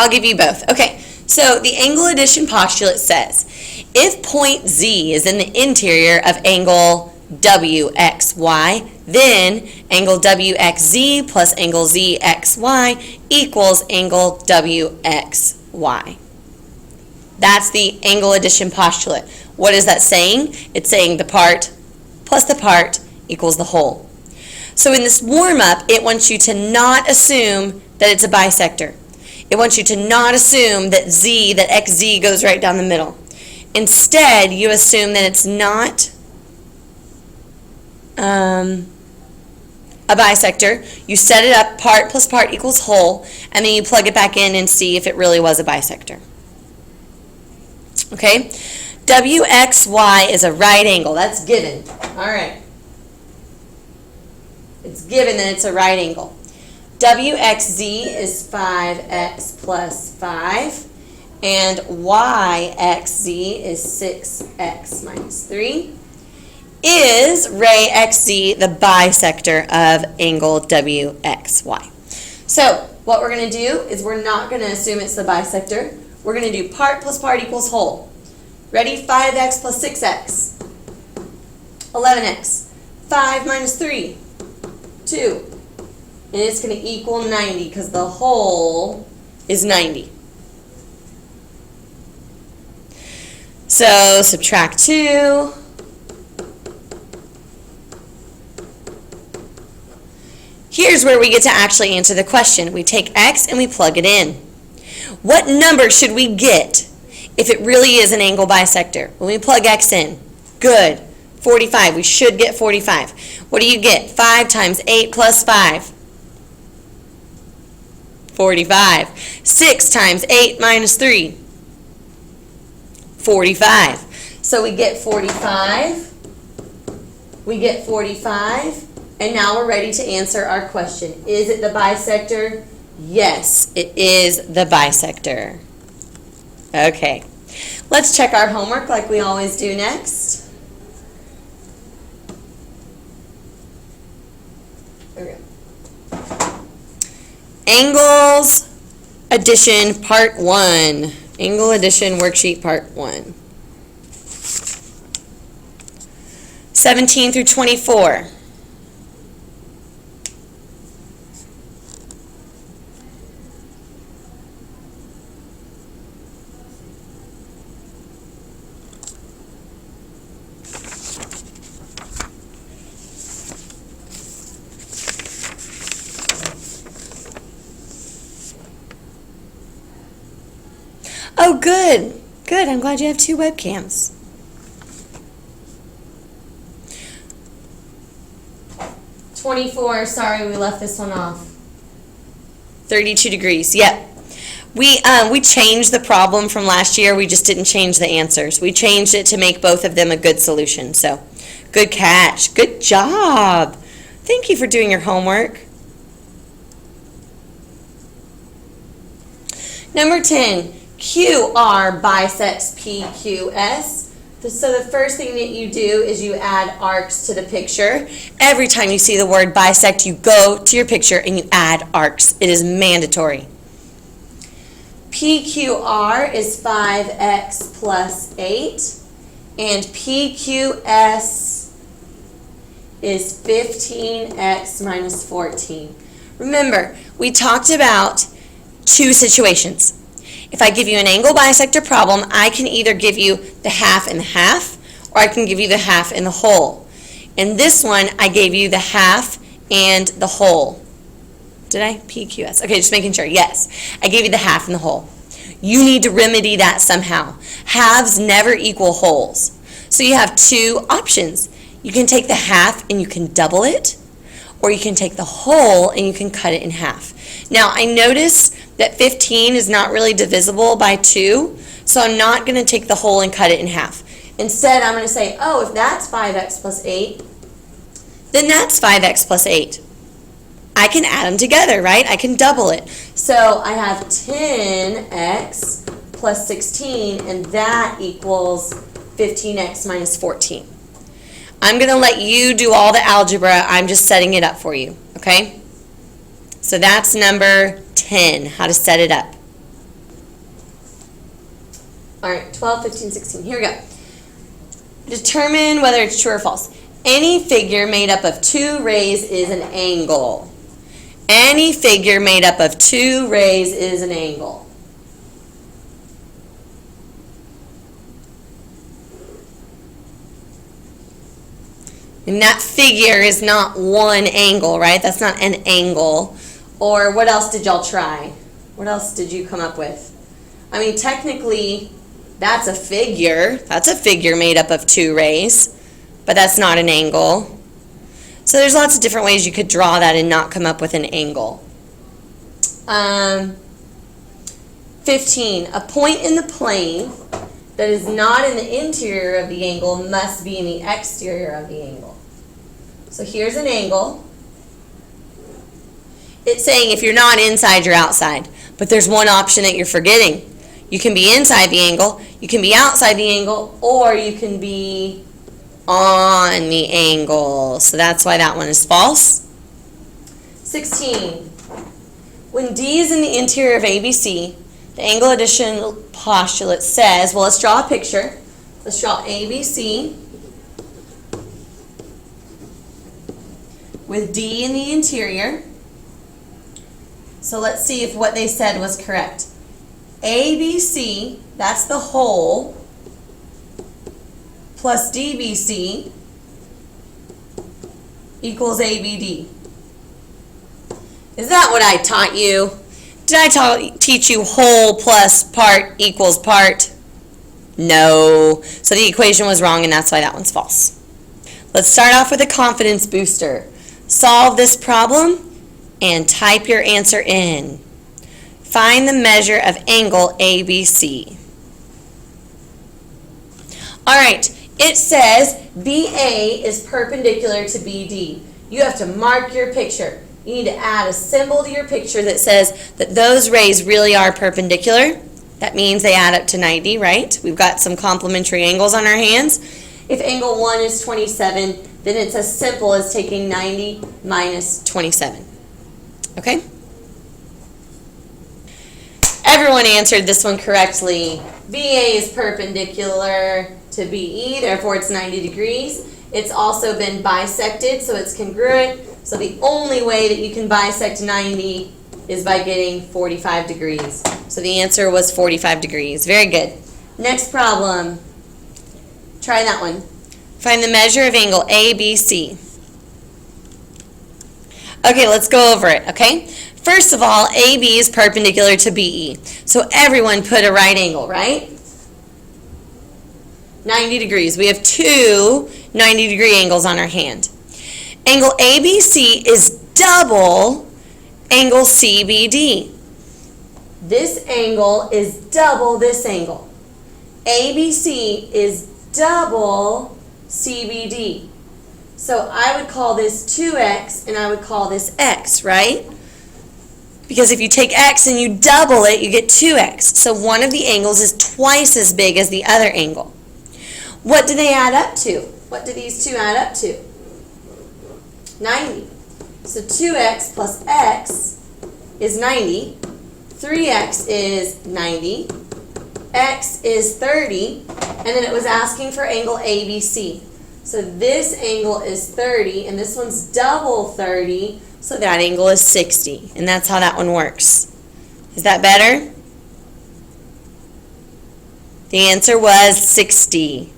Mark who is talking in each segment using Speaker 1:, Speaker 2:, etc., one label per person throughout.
Speaker 1: I'll give you both. Okay, so the angle addition postulate says, if point Z is in the interior of angle WXY, then angle WXZ plus angle ZXY equals angle WXY. That's the angle addition postulate. What is that saying? It's saying the part plus the part equals the whole. So in this warm-up, it wants you to not assume that it's a bisector. It wants you to not assume that XZ goes right down the middle. Instead, you assume that it's not a bisector. You set it up, part plus part equals whole, and then you plug it back in and see if it really was a bisector. Okay? WXY is a right angle. That's given. All right. It's given that it's a right angle. WXZ is 5x plus 5, and YXZ is 6x minus 3. Is ray XZ the bisector of angle WXY? So what we're going to do is we're not going to assume it's the bisector. We're going to do part plus part equals whole. Ready? 5x plus 6x. 11x. 5 minus 3. 2. And it's going to equal 90 because the whole is 90. So subtract 2. Here's where we get to actually answer the question. We take x and we plug it in. What number should we get if it really is an angle bisector? When we plug x in, good, 45. We should get 45. What do you get? 5 times 8 plus 5. 45. 6 times 8 minus 3. 45. So we get 45. We get 45. And now we're ready to answer our question. Is it the bisector? Yes, it is the bisector. Okay. Let's check our homework like we always do next. Okay. Angles addition part 1. Angle addition worksheet part 1. 17 through 24. Oh, good. Good. I'm glad you have 2 webcams. .24. Sorry, we left this one off. 32 degrees. Yep. We changed the problem from last year. We just didn't change the answers. We changed it to make both of them a good solution. So, good catch. Good job. Thank you for doing your homework. Number 10. QR bisects PQS. So the first thing that you do is you add arcs to the picture. Every time you see the word bisect, you go to your picture and you add arcs. It is mandatory. PQR is 5x plus 8, and PQS is 15x minus 14. Remember, we talked about 2 situations. If I give you an angle bisector problem, I can either give you the half and the half, or I can give you the half and the whole. In this one, I gave you the half and the whole. Did I? PQS. Okay, just making sure. Yes. I gave you the half and the whole. You need to remedy that somehow. Halves never equal wholes. So you have 2 options. You can take the half and you can double it, or you can take the whole and you can cut it in half. Now, I notice that 15 is not really divisible by 2, so I'm not going to take the whole and cut it in half. Instead, I'm going to say, oh, if that's 5x plus 8, then that's 5x plus 8. I can add them together, right? I can double it. So I have 10x plus 16, and that equals 15x minus 14. I'm going to let you do all the algebra. I'm just setting it up for you, okay? So that's number 10, how to set it up. All right, 12, 15, 16. Here we go. Determine whether it's true or false. Any figure made up of two rays is an angle. Any figure made up of two rays is an angle. And that figure is not one angle, right? That's not an angle. Or what else did y'all try? What else did you come up with? I mean, technically, that's a figure. That's a figure made up of two rays, but that's not an angle. So there's lots of different ways you could draw that and not come up with an angle. 15, a point in the plane that is not in the interior of the angle must be in the exterior of the angle. So here's an angle. It's saying if you're not inside, you're outside. But there's one option that you're forgetting. You can be inside the angle, you can be outside the angle, or you can be on the angle. So that's why that one is false. 16. When D is in the interior of ABC, the angle addition postulate says, well, let's draw a picture. Let's draw ABC with D in the interior. So let's see if what they said was correct. ABC, that's the whole, plus DBC equals ABD. Is that what I taught you? Did I teach you whole plus part equals part? No. So the equation was wrong, and that's why that one's false. Let's start off with a confidence booster. Solve this problem and type your answer in. Find the measure of angle ABC. All right, it says BA is perpendicular to BD. You have to mark your picture. You need to add a symbol to your picture that says that those rays really are perpendicular. That means they add up to 90, right? We've got some complementary angles on our hands. If angle 1 is 27, then it's as simple as taking 90 minus 27. Okay? Everyone answered this one correctly. BA is perpendicular to BE, therefore it's 90 degrees. It's also been bisected, so it's congruent. So the only way that you can bisect 90 is by getting 45 degrees. So the answer was 45 degrees. Very good. Next problem. Try that one. Find the measure of angle ABC. Okay, let's go over it, okay? First of all, AB is perpendicular to BE. So everyone put a right angle, right? 90 degrees. We have two 90-degree angles on our hand. Angle ABC is double angle CBD. This angle is double this angle. ABC is double CBD. So I would call this 2x and I would call this x, right? Because if you take x and you double it, you get 2x. So one of the angles is twice as big as the other angle. What do they add up to? What do these two add up to? 90. So 2x plus x is 90. 3x is 90. X is 30. And then it was asking for angle ABC. So this angle is 30, and this one's double 30, so that angle is 60. And that's how that one works. Is that better? The answer was 60.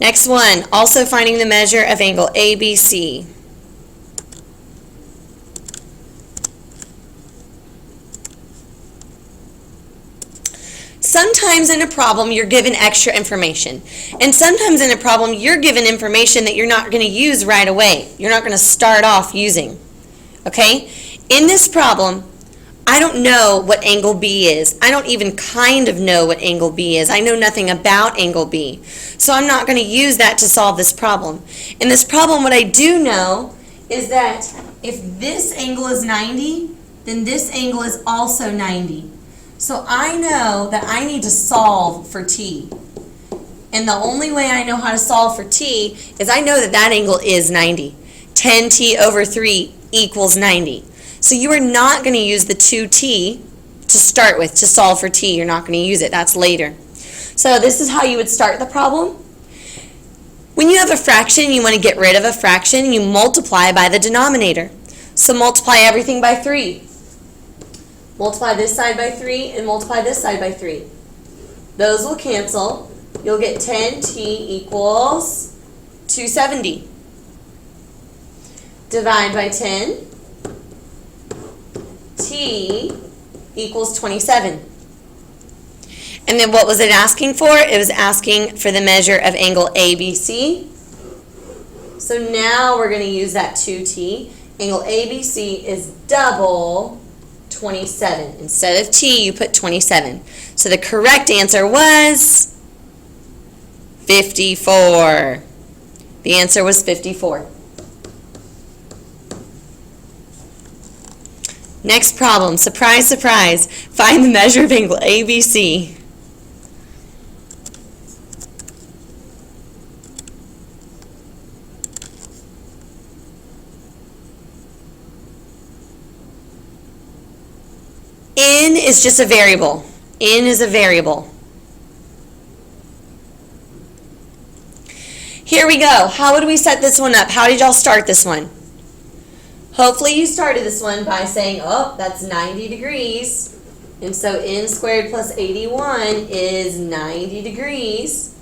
Speaker 1: Next one, also finding the measure of angle ABC. Sometimes in a problem you're given extra information, and sometimes in a problem you're given information that you're not going to use right away. You're not going to start off using. Okay? In this problem, I don't know what angle B is. I don't even kind of know what angle B is. I know nothing about angle B. So I'm not going to use that to solve this problem. In this problem, what I do know is that if this angle is 90, then this angle is also 90. So I know that I need to solve for t. And the only way I know how to solve for t is I know that that angle is 90. 10t over 3 equals 90. So you are not going to use the 2t to start with, to solve for t. You're not going to use it. That's later. So this is how you would start the problem. When you have a fraction, you want to get rid of a fraction, you multiply by the denominator. So multiply everything by 3. Multiply this side by 3 and multiply this side by 3. Those will cancel. You'll get 10t equals 270. Divide by 10. T equals 27. And then what was it asking for? It was asking for the measure of angle ABC. So now we're going to use that 2t. Angle ABC is double 27. Instead of t, you put 27. So the correct answer was 54. The answer was 54. Next problem. Surprise, surprise. Find the measure of angle ABC. N is just a variable. N is a variable. Here we go. How would we set this one up? How did y'all start this one? Hopefully you started this one by saying, oh, that's 90 degrees. And so n squared plus 81 is 90 degrees.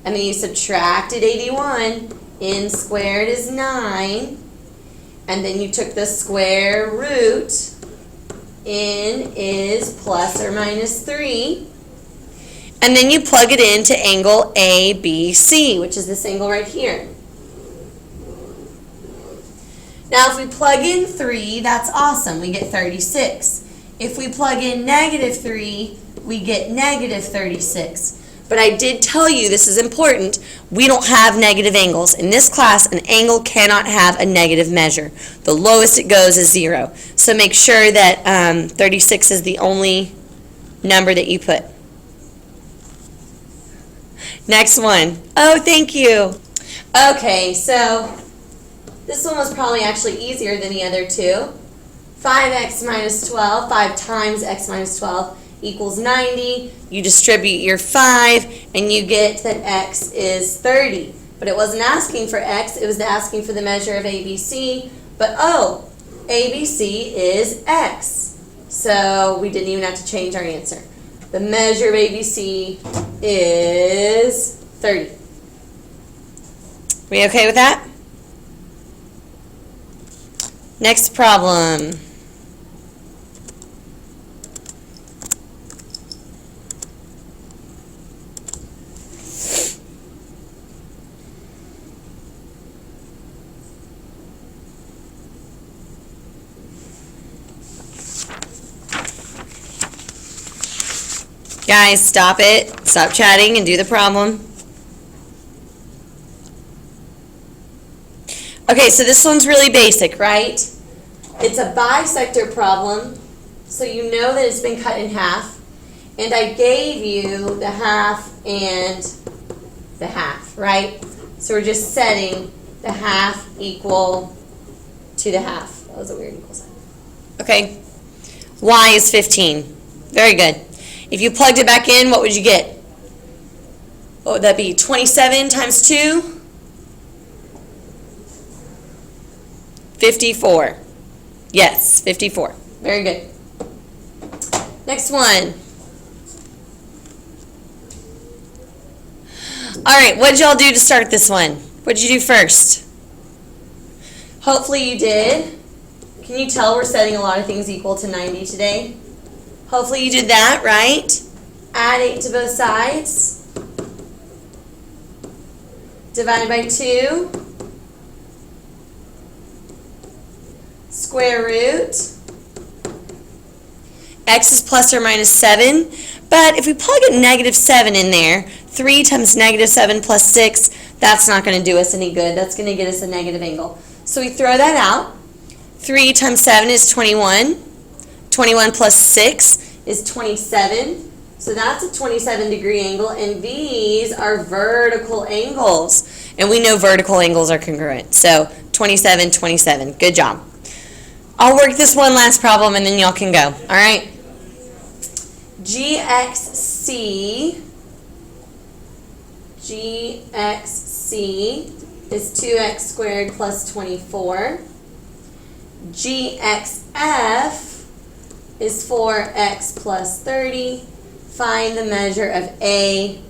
Speaker 1: And then you subtracted 81. N squared is 9. And then you took the square root. N is plus or minus 3. And then you plug it into angle ABC, which is this angle right here. Now if we plug in 3, that's awesome. We get 36. If we plug in negative 3, we get negative 36. But I did tell you, this is important, we don't have negative angles. In this class, an angle cannot have a negative measure. The lowest it goes is 0. So make sure that 36 is the only number that you put. Next one. Oh, thank you. Okay, so this one was probably actually easier than the other two. 5x minus 12, 5 times x minus 12 equals 90. You distribute your 5 and you get that x is 30. But it wasn't asking for x, it was asking for the measure of ABC. But oh, ABC is x. So we didn't even have to change our answer. The measure of ABC is 30. We okay with that? Next problem. Guys, stop it. Stop chatting and do the problem. Okay, so this one's really basic, right? It's a bisector problem, so you know that it's been cut in half. And I gave you the half and the half, right? So we're just setting the half equal to the half. That was a weird equal sign. Okay, y is 15. Very good. If you plugged it back in, what would you get? What would that be? 27 times 2? 54. Yes, 54. Very good. Next one. All right, what did y'all do to start this one? What did you do first? Hopefully you did. Can you tell we're setting a lot of things equal to 90 today? Hopefully you did that, right? Add 8 to both sides. Divided by 2. Square root. X is plus or minus 7. But if we plug a negative 7 in there, 3 times negative 7 plus 6, that's not going to do us any good. That's going to get us a negative angle. So we throw that out. 3 times 7 is 21. 21 plus 6 is 27. So that's a 27-degree angle, and these are vertical angles. And we know vertical angles are congruent. So 27, 27. Good job. I'll work this one last problem, and then y'all can go. All right? GXC is 2x squared plus 24. GXF is 4x plus 30. Find the measure of AXG.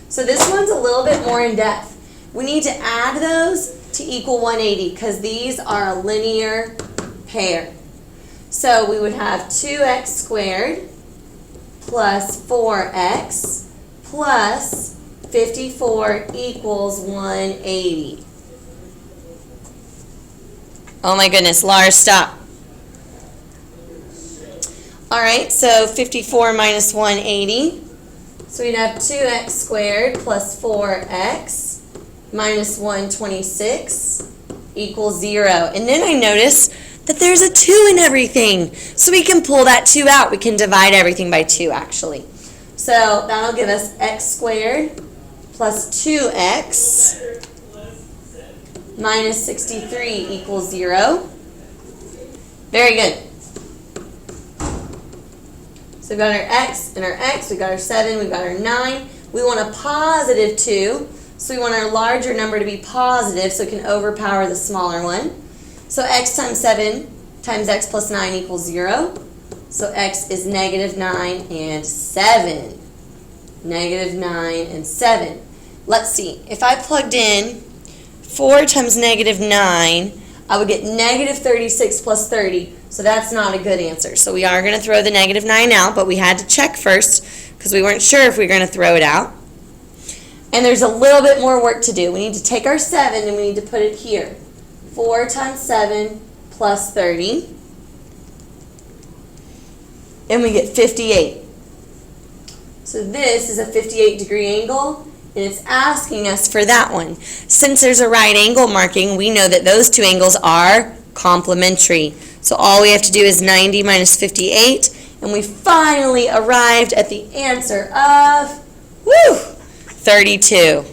Speaker 1: So this one's a little bit more in depth. We need to add those to equal 180 because these are a linear pair. So we would have 2x squared plus 4x plus 54 equals 180. Oh my goodness, Lars, stop. All right, so 54 minus 180. So we'd have 2x squared plus 4x minus 126 equals 0. And then I notice that there's a 2 in everything. So we can pull that 2 out. We can divide everything by 2, actually. So that'll give us x squared plus 2x minus 63 equals 0. Very good. So we've got our x and our x. We've got our 7. We've got our 9. We want a positive 2. So we want our larger number to be positive so it can overpower the smaller one. So x times 7 times x plus 9 equals 0. So x is negative 9 and 7. Negative 9 and 7. Let's see. If I plugged in 4 times negative 9, I would get negative 36 plus 30. So that's not a good answer. So we are going to throw the negative 9 out, but we had to check first because we weren't sure if we were going to throw it out. And there's a little bit more work to do. We need to take our 7 and we need to put it here. 4 times 7 plus 30. And we get 58. So this is a 58-degree angle, and it's asking us for that one. Since there's a right angle marking, we know that those two angles are complementary. So all we have to do is 90 minus 58, and we finally arrived at the answer of, 32.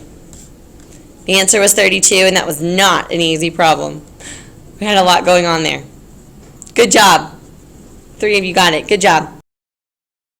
Speaker 1: The answer was 32, and that was not an easy problem. We had a lot going on there. Good job. 3 of you got it. Good job.